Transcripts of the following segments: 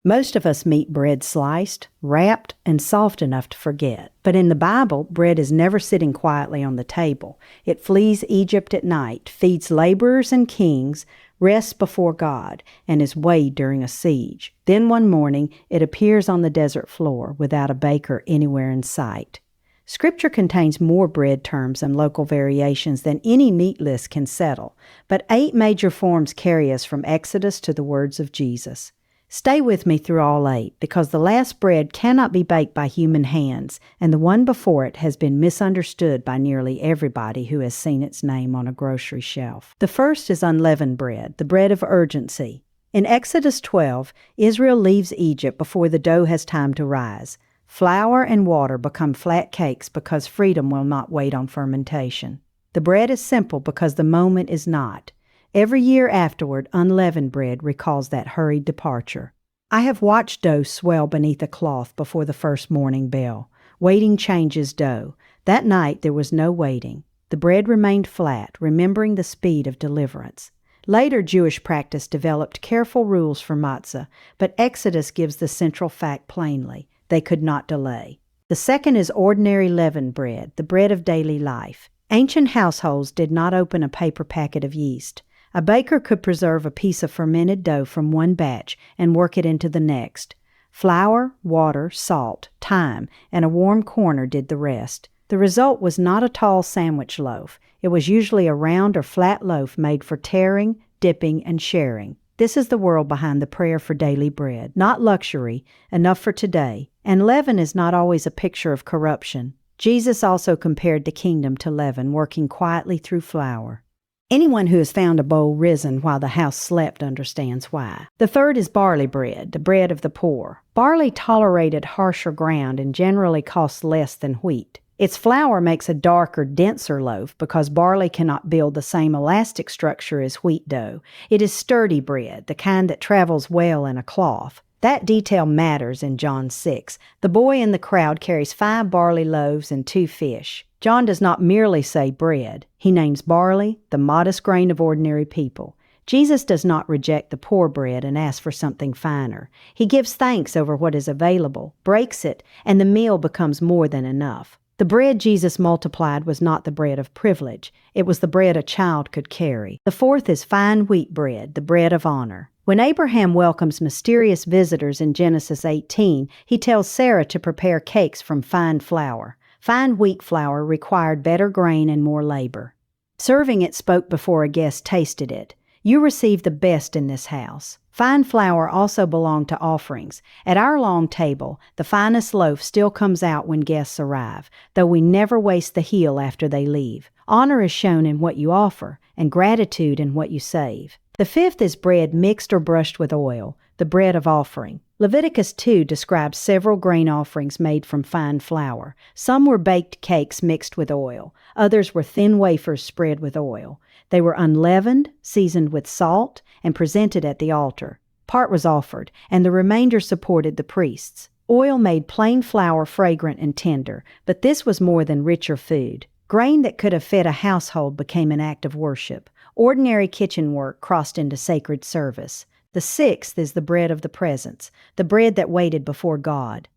Most of us meet bread sliced, wrapped, and soft enough to forget. But in the Bible, bread is never sitting quietly on the table. It flees Egypt at night, feeds laborers and kings, rests before God, and is weighed during a siege. Then one morning, it appears on the desert floor without a baker anywhere in sight. Scripture contains more bread terms and local variations than any meat list can settle, but 8 major forms carry us from Exodus to the words of Jesus. Stay with me through all 8, because the last bread cannot be baked by human hands, and the one before it has been misunderstood by nearly everybody who has seen its name on a grocery shelf. The first is unleavened bread, the bread of urgency. In Exodus 12, Israel leaves Egypt before the dough has time to rise. Flour and water become flat cakes because freedom will not wait on fermentation. The bread is simple because the moment is not. Every year afterward, unleavened bread recalls that hurried departure. I have watched dough swell beneath a cloth before the first morning bell. Waiting changes dough. That night there was no waiting. The bread remained flat, remembering the speed of deliverance. Later Jewish practice developed careful rules for matzah, but Exodus gives the central fact plainly. They could not delay. The second is ordinary leavened bread, the bread of daily life. Ancient households did not open a paper packet of yeast. A baker could preserve a piece of fermented dough from one batch and work it into the next. Flour, water, salt, thyme, and a warm corner did the rest. The result was not a tall sandwich loaf. It was usually a round or flat loaf made for tearing, dipping, and sharing. This is the world behind the prayer for daily bread. Not luxury, enough for today. And leaven is not always a picture of corruption. Jesus also compared the kingdom to leaven, working quietly through flour. Anyone who has found a bowl risen while the house slept understands why. The third is barley bread, the bread of the poor. Barley tolerated harsher ground and generally costs less than wheat. Its flour makes a darker, denser loaf because barley cannot build the same elastic structure as wheat dough. It is sturdy bread, the kind that travels well in a cloth. That detail matters in John 6. The boy in the crowd carries 5 barley loaves and 2 fish. John does not merely say bread. He names barley, the modest grain of ordinary people. Jesus does not reject the poor bread and ask for something finer. He gives thanks over what is available, breaks it, and the meal becomes more than enough. The bread Jesus multiplied was not the bread of privilege. It was the bread a child could carry. The fourth is fine wheat bread, the bread of honor. When Abraham welcomes mysterious visitors in Genesis 18, he tells Sarah to prepare cakes from fine flour. Fine wheat flour required better grain and more labor. Serving it spoke before a guest tasted it. You receive the best in this house. Fine flour also belonged to offerings. At our long table, the finest loaf still comes out when guests arrive, though we never waste the heel after they leave. Honor is shown in what you offer, and gratitude in what you save. The fifth is bread mixed or brushed with oil, the bread of offering. Leviticus 2 describes several grain offerings made from fine flour. Some were baked cakes mixed with oil. Others were thin wafers spread with oil. They were unleavened, seasoned with salt, and presented at the altar. Part was offered, and the remainder supported the priests. Oil made plain flour fragrant and tender, but this was more than richer food. Grain that could have fed a household became an act of worship. Ordinary kitchen work crossed into sacred service. The sixth is the bread of the presence, the bread that waited before God.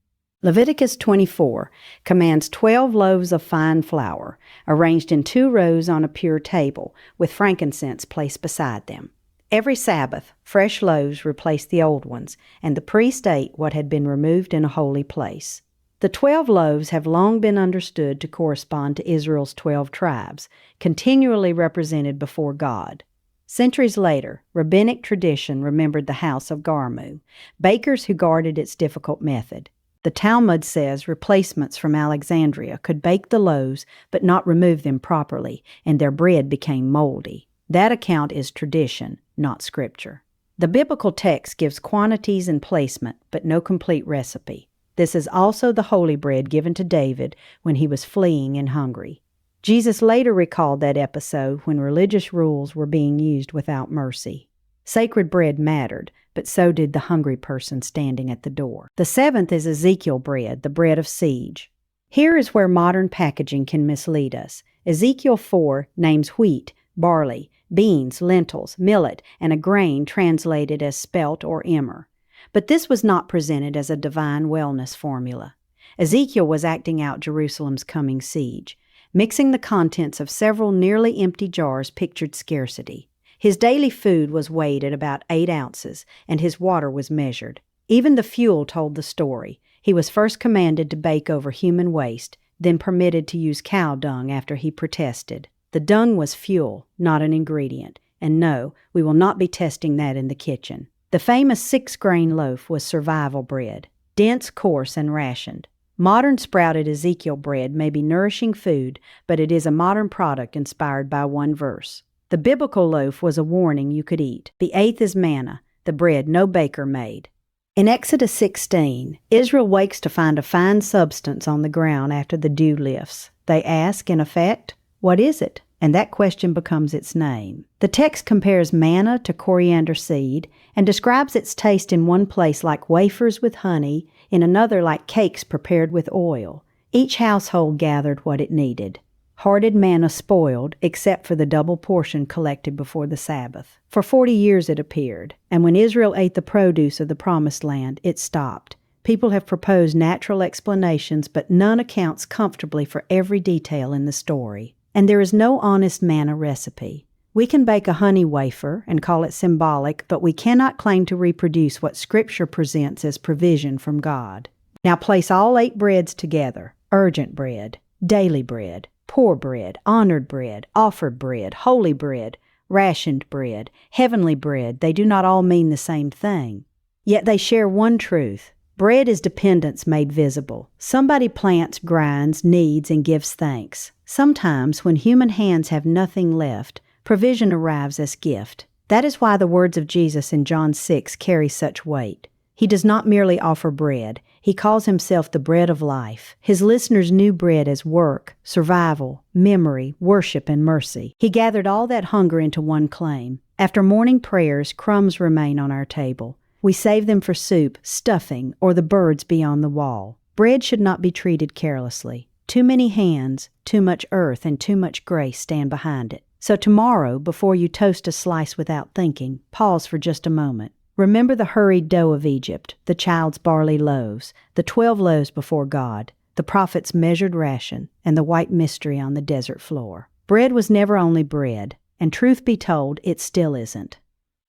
Leviticus 24 commands 12 loaves of fine flour, arranged in 2 rows on a pure table, with frankincense placed beside them. Every Sabbath, fresh loaves replaced the old ones, and the priest ate what had been removed in a holy place. The 12 loaves have long been understood to correspond to Israel's 12 tribes, continually represented before God. Centuries later, rabbinic tradition remembered the house of Garmu, bakers who guarded its difficult method. The Talmud says replacements from Alexandria could bake the loaves but not remove them properly, and their bread became moldy. That account is tradition, not scripture. The biblical text gives quantities and placement, but no complete recipe. This is also the holy bread given to David when he was fleeing and hungry. Jesus later recalled that episode when religious rules were being used without mercy. Sacred bread mattered, but so did the hungry person standing at the door. The seventh is Ezekiel bread, the bread of siege. Here is where modern packaging can mislead us. Ezekiel 4 names wheat, barley, beans, lentils, millet, and a grain translated as spelt or emmer. But this was not presented as a divine wellness formula. Ezekiel was acting out Jerusalem's coming siege. Mixing the contents of several nearly empty jars pictured scarcity. His daily food was weighed at about 8 ounces, and his water was measured. Even the fuel told the story. He was first commanded to bake over human waste, then permitted to use cow dung after he protested. The dung was fuel, not an ingredient, and no, we will not be testing that in the kitchen. The famous 6-grain loaf was survival bread, dense, coarse, and rationed. Modern sprouted Ezekiel bread may be nourishing food, but it is a modern product inspired by one verse. The biblical loaf was a warning you could eat. The 8th is manna, the bread no baker made. In Exodus 16, Israel wakes to find a fine substance on the ground after the dew lifts. They ask, in effect, "What is it?" And that question becomes its name. The text compares manna to coriander seed and describes its taste in one place like wafers with honey, in another like cakes prepared with oil. Each household gathered what it needed. Hoarded manna spoiled, except for the double portion collected before the Sabbath. For 40 years it appeared, and when Israel ate the produce of the Promised Land, it stopped. People have proposed natural explanations, but none accounts comfortably for every detail in the story. And there is no honest manna recipe. We can bake a honey wafer and call it symbolic, but we cannot claim to reproduce what Scripture presents as provision from God. Now place all 8 breads together: urgent bread, daily bread, poor bread, honored bread, offered bread, holy bread, rationed bread, heavenly bread. They do not all mean the same thing. Yet they share one truth. Bread is dependence made visible. Somebody plants, grinds, kneads, and gives thanks. Sometimes, when human hands have nothing left, provision arrives as gift. That is why the words of Jesus in John 6 carry such weight. He does not merely offer bread. He calls himself the bread of life. His listeners knew bread as work, survival, memory, worship, and mercy. He gathered all that hunger into one claim. After morning prayers, crumbs remain on our table. We save them for soup, stuffing, or the birds beyond the wall. Bread should not be treated carelessly. Too many hands, too much earth, and too much grace stand behind it. So tomorrow, before you toast a slice without thinking, pause for just a moment. Remember the hurried dough of Egypt, the child's barley loaves, the 12 loaves before God, the prophet's measured ration, and the white mystery on the desert floor. Bread was never only bread, and truth be told, it still isn't.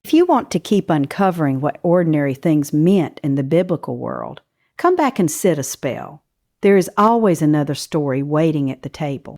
If you want to keep uncovering what ordinary things meant in the biblical world, come back and sit a spell. There is always another story waiting at the table.